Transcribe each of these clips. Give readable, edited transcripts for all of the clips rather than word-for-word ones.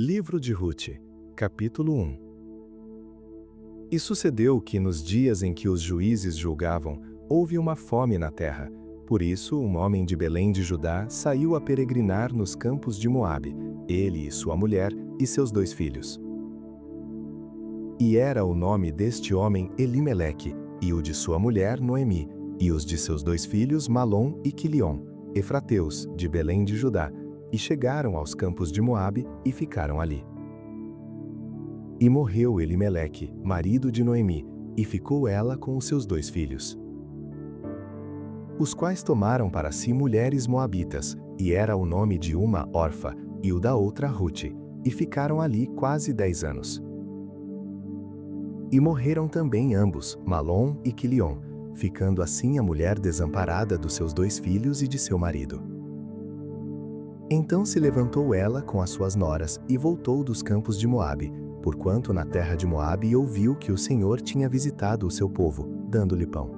Livro de Rute, capítulo 1. E sucedeu que nos dias em que os juízes julgavam, houve uma fome na terra. Por isso, um homem de Belém de Judá saiu a peregrinar nos campos de Moabe, ele e sua mulher e seus 2 filhos. E era o nome deste homem Elimeleque, e o de sua mulher Noemi, e os de seus 2 filhos Malom e Quilion, efrateus, de Belém de Judá, e chegaram aos campos de Moabe e ficaram ali. E morreu Elimeleque, marido de Noemi, e ficou ela com os seus 2 filhos. Os quais tomaram para si mulheres moabitas, e era o nome de uma Orfa, e o da outra Rute, e ficaram ali quase 10 anos. E morreram também ambos, Malom e Quilion, ficando assim a mulher desamparada dos seus 2 filhos e de seu marido. Então se levantou ela com as suas noras e voltou dos campos de Moabe, porquanto na terra de Moabe ouviu que o Senhor tinha visitado o seu povo, dando-lhe pão.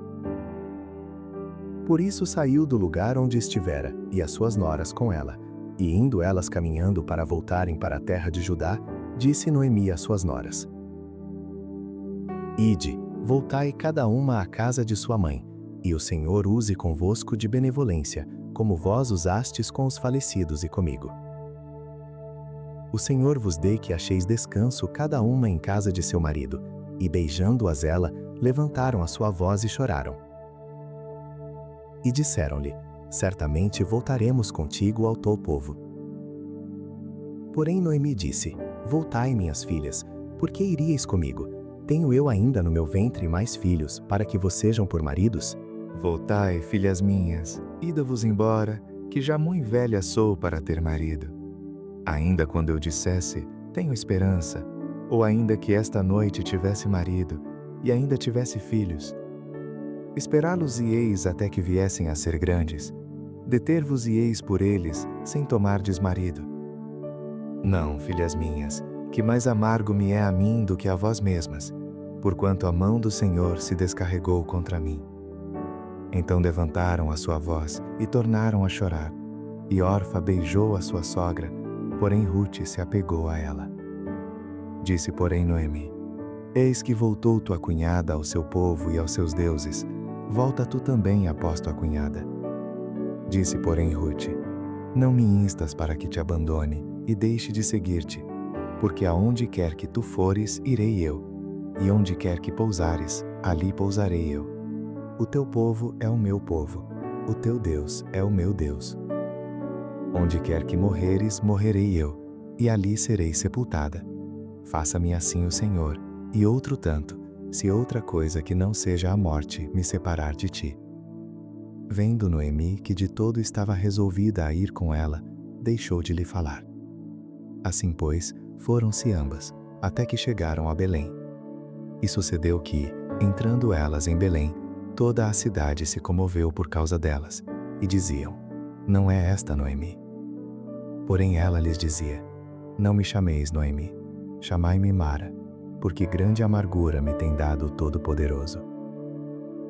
Por isso saiu do lugar onde estivera, e as suas noras com ela, e indo elas caminhando para voltarem para a terra de Judá, disse Noemi às suas noras: Ide, voltai cada uma à casa de sua mãe, e o Senhor use convosco de benevolência, como vós usastes com os falecidos e comigo. O Senhor vos dê que acheis descanso cada uma em casa de seu marido. E beijando-as ela, levantaram a sua voz e choraram. E disseram-lhe: Certamente voltaremos contigo ao teu povo. Porém Noemi disse: Voltai, minhas filhas, porque iríeis comigo? Tenho eu ainda no meu ventre mais filhos, para que vos sejam por maridos? Voltai, filhas minhas, ida-vos embora, que já muito velha sou para ter marido. Ainda quando eu dissesse, tenho esperança, ou ainda que esta noite tivesse marido, e ainda tivesse filhos. Esperá-los-ieis até que viessem a ser grandes, deter-vos-ieis por eles, sem tomardes marido. Não, filhas minhas, que mais amargo me é a mim do que a vós mesmas, porquanto a mão do Senhor se descarregou contra mim. Então levantaram a sua voz e tornaram a chorar, e Orfa beijou a sua sogra, porém Rute se apegou a ela. Disse, porém, Noemi: Eis que voltou tua cunhada ao seu povo e aos seus deuses, volta tu também após tua cunhada. Disse, porém, Rute: Não me instas para que te abandone e deixe de seguir-te, porque aonde quer que tu fores, irei eu, e onde quer que pousares, ali pousarei eu. O teu povo é o meu povo, o teu Deus é o meu Deus. Onde quer que morreres, morrerei eu, e ali serei sepultada. Faça-me assim o Senhor, e outro tanto, se outra coisa que não seja a morte me separar de ti. Vendo Noemi que de todo estava resolvida a ir com ela, deixou de lhe falar. Assim, pois, foram-se ambas, até que chegaram a Belém. E sucedeu que, entrando elas em Belém, toda a cidade se comoveu por causa delas, e diziam: Não é esta Noemi? Porém ela lhes dizia: Não me chameis Noemi, chamai-me Mara, porque grande amargura me tem dado o Todo-Poderoso.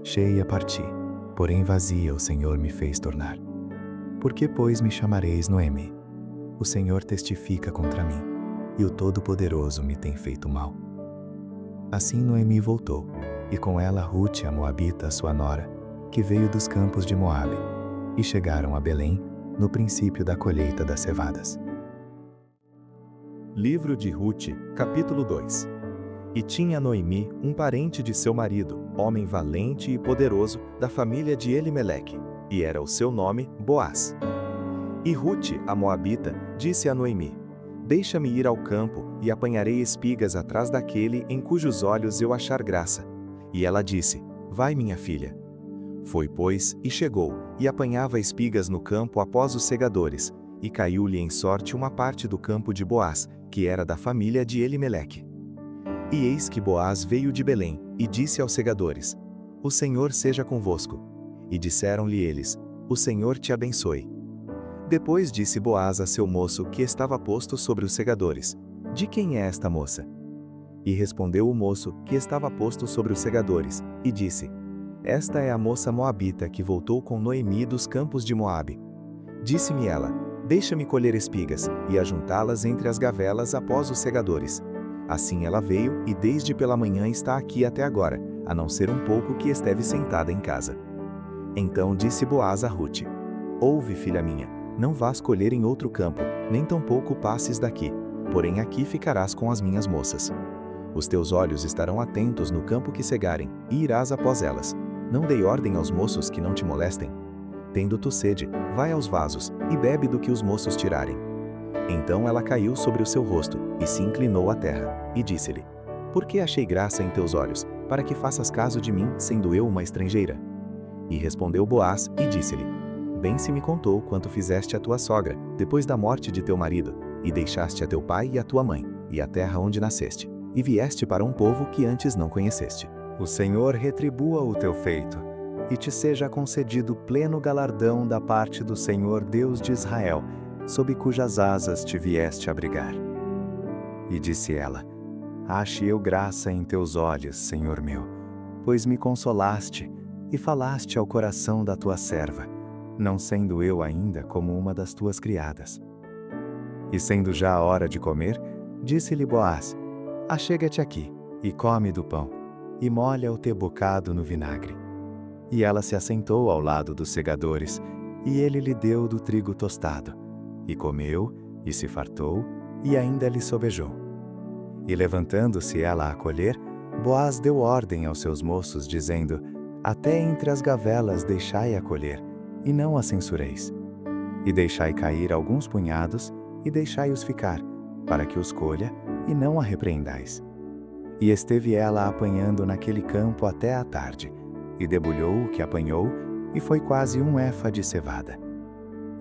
Cheia parti, porém vazia o Senhor me fez tornar. Por que, pois, me chamareis Noemi? O Senhor testifica contra mim, e o Todo-Poderoso me tem feito mal. Assim Noemi voltou, e com ela Rute a Moabita, sua nora, que veio dos campos de Moabe, e chegaram a Belém, no princípio da colheita das cevadas. Livro de Rute, capítulo 2. E tinha Noemi um parente de seu marido, homem valente e poderoso, da família de Elimeleque, e era o seu nome Boaz. E Rute, a Moabita, disse a Noemi: Deixa-me ir ao campo, e apanharei espigas atrás daquele em cujos olhos eu achar graça. E ela disse: Vai, minha filha. Foi, pois, e chegou, e apanhava espigas no campo após os segadores, e caiu-lhe em sorte uma parte do campo de Boaz, que era da família de Elimeleque. E eis que Boaz veio de Belém, e disse aos segadores: O Senhor seja convosco. E disseram-lhe eles: O Senhor te abençoe. Depois disse Boaz a seu moço que estava posto sobre os segadores: De quem é esta moça? E respondeu o moço que estava posto sobre os segadores, e disse: Esta é a moça moabita que voltou com Noemi dos campos de Moabe. Disse-me ela: Deixa-me colher espigas e ajuntá-las entre as gavelas após os segadores. Assim ela veio e desde pela manhã está aqui até agora, a não ser um pouco que esteve sentada em casa. Então disse Boaz a Rute: Ouve, filha minha, não vás colher em outro campo, nem tampouco passes daqui, porém aqui ficarás com as minhas moças. Os teus olhos estarão atentos no campo que cegarem, e irás após elas. Não dei ordem aos moços que não te molestem. Tendo tu sede, vai aos vasos, e bebe do que os moços tirarem. Então ela caiu sobre o seu rosto, e se inclinou à terra, e disse-lhe: Por que achei graça em teus olhos, para que faças caso de mim, sendo eu uma estrangeira? E respondeu Boaz, e disse-lhe: Bem se me contou quanto fizeste à tua sogra, depois da morte de teu marido, e deixaste a teu pai e a tua mãe, e a terra onde nasceste, e vieste para um povo que antes não conheceste. O Senhor retribua o teu feito, e te seja concedido pleno galardão da parte do Senhor Deus de Israel, sob cujas asas te vieste abrigar. E disse ela: Ache eu graça em teus olhos, Senhor meu, pois me consolaste, e falaste ao coração da tua serva, não sendo eu ainda como uma das tuas criadas. E sendo já a hora de comer, disse-lhe Boaz: Achega-te aqui, e come do pão, e molha o teu bocado no vinagre. E ela se assentou ao lado dos segadores, e ele lhe deu do trigo tostado. E comeu, e se fartou, e ainda lhe sobejou. E levantando-se ela a colher, Boaz deu ordem aos seus moços, dizendo: Até entre as gavelas deixai-a colher, e não a censureis. E deixai cair alguns punhados, e deixai-os ficar, para que os colha, e não a repreendais. E esteve ela apanhando naquele campo até à tarde, e debulhou o que apanhou, e foi quase um éfa de cevada.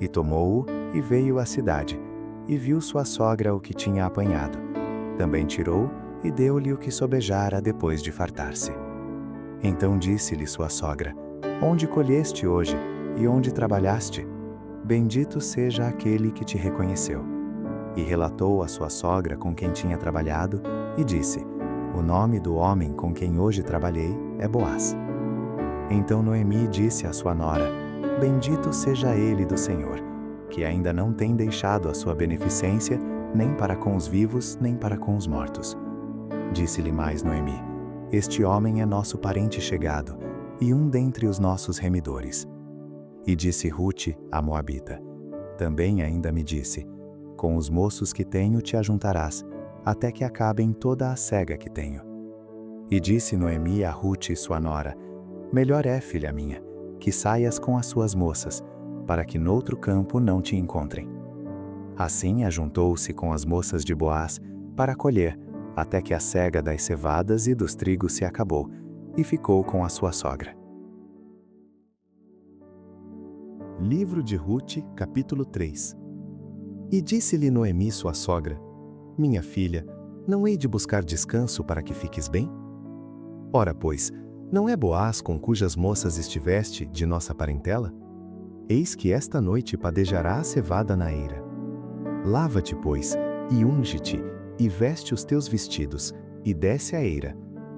E tomou-o, e veio à cidade, e viu sua sogra o que tinha apanhado. Também tirou, e deu-lhe o que sobejara depois de fartar-se. Então disse-lhe sua sogra: Onde colheste hoje, e onde trabalhaste? Bendito seja aquele que te reconheceu. E relatou a sua sogra com quem tinha trabalhado, e disse: O nome do homem com quem hoje trabalhei é Boaz. Então Noemi disse à sua nora: Bendito seja ele do Senhor, que ainda não tem deixado a sua beneficência, nem para com os vivos, nem para com os mortos. Disse-lhe mais Noemi: Este homem é nosso parente chegado, e um dentre os nossos remidores. E disse Rute, a moabita: Também ainda me disse: Com os moços que tenho te ajuntarás, até que acabem toda a cega que tenho. E disse Noemi a Rute, sua nora: Melhor é, filha minha, que saias com as suas moças, para que noutro campo não te encontrem. Assim ajuntou-se com as moças de Boaz para colher, até que a cega das cevadas e dos trigos se acabou, e ficou com a sua sogra. Livro de Rute, capítulo 3. E disse-lhe Noemi sua sogra: Minha filha, não hei de buscar descanso para que fiques bem? Ora, pois, não é Boaz com cujas moças estiveste de nossa parentela? Eis que esta noite padejará a cevada na eira. Lava-te, pois, e unge-te, e veste os teus vestidos, e desce a eira.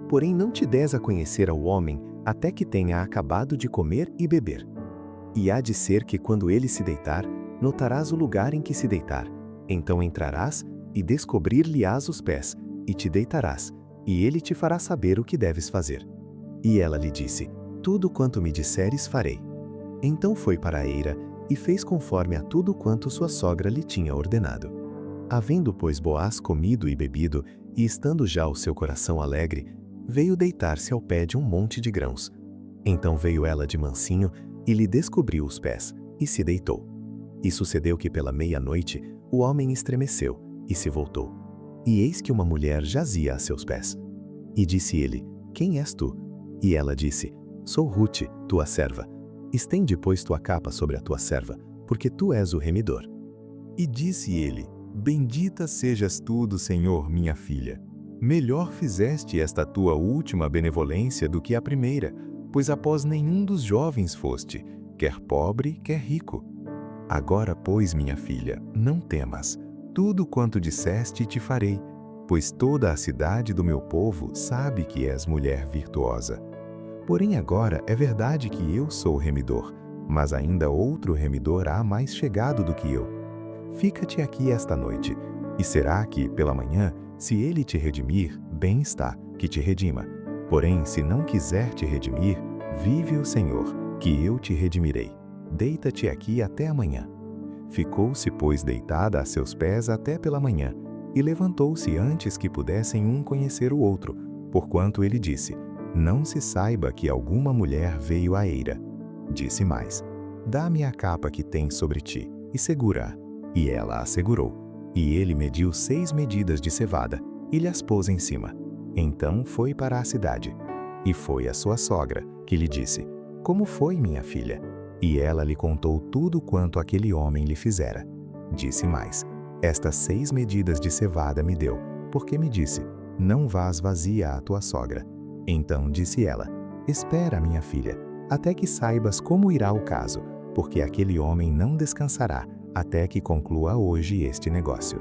Porém não te des a conhecer ao homem, até que tenha acabado de comer e beber. E há de ser que quando ele se deitar, notarás o lugar em que se deitar. Então entrarás, e descobrir-lhe-ás os pés, e te deitarás, e ele te fará saber o que deves fazer. E ela lhe disse: Tudo quanto me disseres farei. Então foi para a eira, e fez conforme a tudo quanto sua sogra lhe tinha ordenado. Havendo, pois, Boaz comido e bebido, e estando já o seu coração alegre, veio deitar-se ao pé de um monte de grãos. Então veio ela de mansinho, e lhe descobriu os pés, e se deitou. E sucedeu que pela meia-noite, o homem estremeceu, e se voltou. E eis que uma mulher jazia a seus pés. E disse ele: Quem és tu? E ela disse: Sou Rute, tua serva. Estende, pois, tua capa sobre a tua serva, porque tu és o remidor. E disse ele: Bendita sejas tu do Senhor, minha filha. Melhor fizeste esta tua última benevolência do que a primeira, pois após nenhum dos jovens foste, quer pobre, quer rico. Agora, pois, minha filha, não temas. Tudo quanto disseste te farei, pois toda a cidade do meu povo sabe que és mulher virtuosa. Porém agora é verdade que eu sou o remidor, mas ainda outro remidor há mais chegado do que eu. fica-te aqui esta noite, e será que, pela manhã, se ele te redimir, bem está, que te redima. Porém, se não quiser te redimir, vive o Senhor, que eu te redimirei. Deita-te aqui até amanhã. Ficou-se, pois, deitada a seus pés até pela manhã, e levantou-se antes que pudessem um conhecer o outro, porquanto ele disse: não se saiba que alguma mulher veio à eira. Disse mais: dá-me a capa que tens sobre ti, e segura-a. E ela a segurou. E ele mediu 6 medidas de cevada, e lhas pôs em cima. Então foi para a cidade. E foi a sua sogra, que lhe disse: como foi, minha filha? E ela lhe contou tudo quanto aquele homem lhe fizera. Disse mais: estas 6 medidas de cevada me deu, porque me disse: não vás vazia à tua sogra. Então disse ela: espera, minha filha, até que saibas como irá o caso, porque aquele homem não descansará até que conclua hoje este negócio.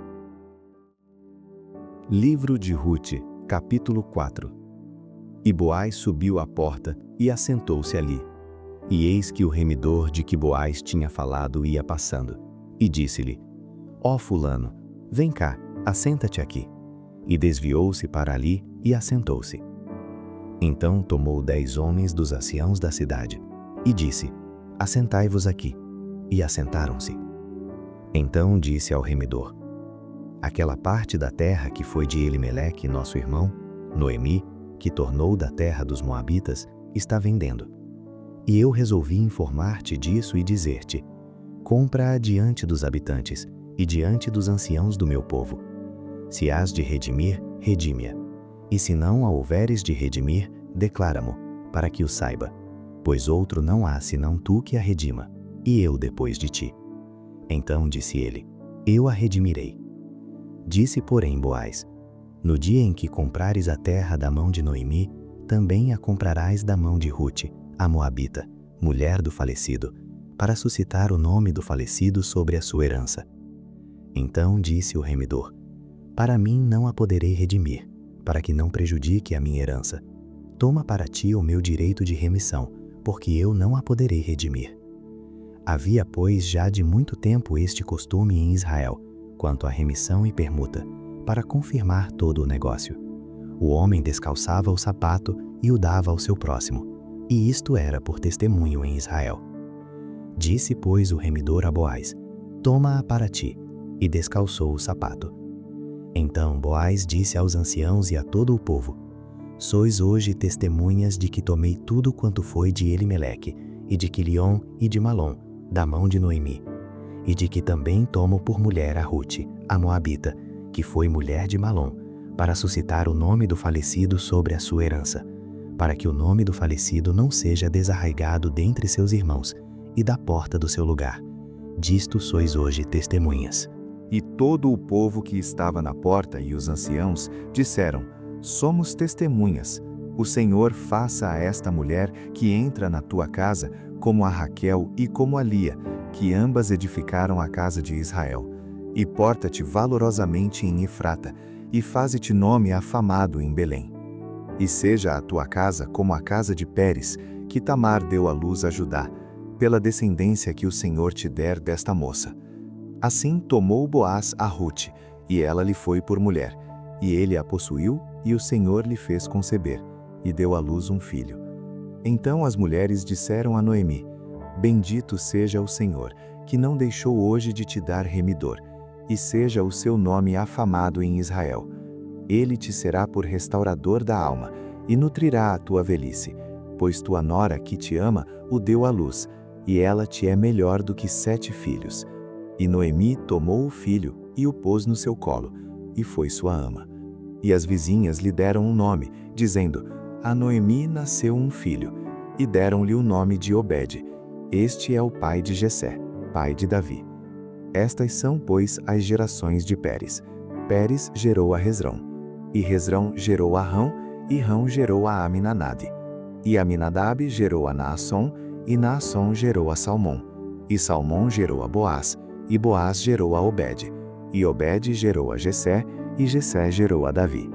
Livro de Rute, capítulo 4. E Boaz subiu à porta e assentou-se ali. E eis que o remidor de que Boaz tinha falado ia passando. E disse-lhe: ó fulano, vem cá, assenta-te aqui. E desviou-se para ali e assentou-se. Então tomou 10 homens dos anciãos da cidade, e disse: assentai-vos aqui. E assentaram-se. Então disse ao remidor: aquela parte da terra que foi de Elimeleque, nosso irmão, Noemi, que tornou da terra dos Moabitas, está vendendo. E eu resolvi informar-te disso e dizer-te: compra-a diante dos habitantes e diante dos anciãos do meu povo. Se hás de redimir, redime-a. E se não a houveres de redimir, declara-mo, para que o saiba. Pois outro não há senão tu que a redima, e eu depois de ti. Então disse ele: eu a redimirei. Disse, porém, Boaz: no dia em que comprares a terra da mão de Noemi, também a comprarás da mão de Rute, a Moabita, mulher do falecido, para suscitar o nome do falecido sobre a sua herança. Então disse o remidor: para mim não a poderei redimir, para que não prejudique a minha herança. Toma para ti o meu direito de remissão, porque eu não a poderei redimir. Havia, pois, já de muito tempo este costume em Israel, quanto à remissão e permuta, para confirmar todo o negócio. O homem descalçava o sapato e o dava ao seu próximo, e isto era por testemunho em Israel. Disse, pois, o remidor a Boaz: toma-a para ti, e descalçou o sapato. Então Boaz disse aos anciãos e a todo o povo: sois hoje testemunhas de que tomei tudo quanto foi de Elimeleque, e de Quilion e de Malom, da mão de Noemi, e de que também tomo por mulher a Rute, a Moabita, que foi mulher de Malom, para suscitar o nome do falecido sobre a sua herança, para que o nome do falecido não seja desarraigado dentre seus irmãos, e da porta do seu lugar. Disto sois hoje testemunhas. E todo o povo que estava na porta e os anciãos disseram: somos testemunhas. O Senhor faça a esta mulher que entra na tua casa como a Raquel e como a Lia, que ambas edificaram a casa de Israel. E porta-te valorosamente em Efrata, e faze-te nome afamado em Belém. E seja a tua casa como a casa de Pérez, que Tamar deu à luz a Judá, pela descendência que o Senhor te der desta moça. Assim tomou Boaz a Rute, e ela lhe foi por mulher, e ele a possuiu, e o Senhor lhe fez conceber, e deu à luz um filho. Então as mulheres disseram a Noemi: bendito seja o Senhor, que não deixou hoje de te dar remidor, e seja o seu nome afamado em Israel. Ele te será por restaurador da alma, e nutrirá a tua velhice, pois tua nora que te ama o deu à luz, e ela te é melhor do que 7 filhos. E Noemi tomou o filho e o pôs no seu colo, e foi sua ama. E as vizinhas lhe deram um nome, dizendo: a Noemi nasceu um filho, e deram-lhe o nome de Obed. Este é o pai de Jessé, pai de Davi. Estas são, pois, as gerações de Pérez. Pérez gerou a Hezrão, e Hezrão gerou a Rão, e Rão gerou a Aminadab. E Aminadab gerou a Naasson, e Naasson gerou a Salmão. E Salmão gerou a Boaz, e Boaz gerou a Obed. E Obed gerou a Jessé, e Jessé gerou a Davi.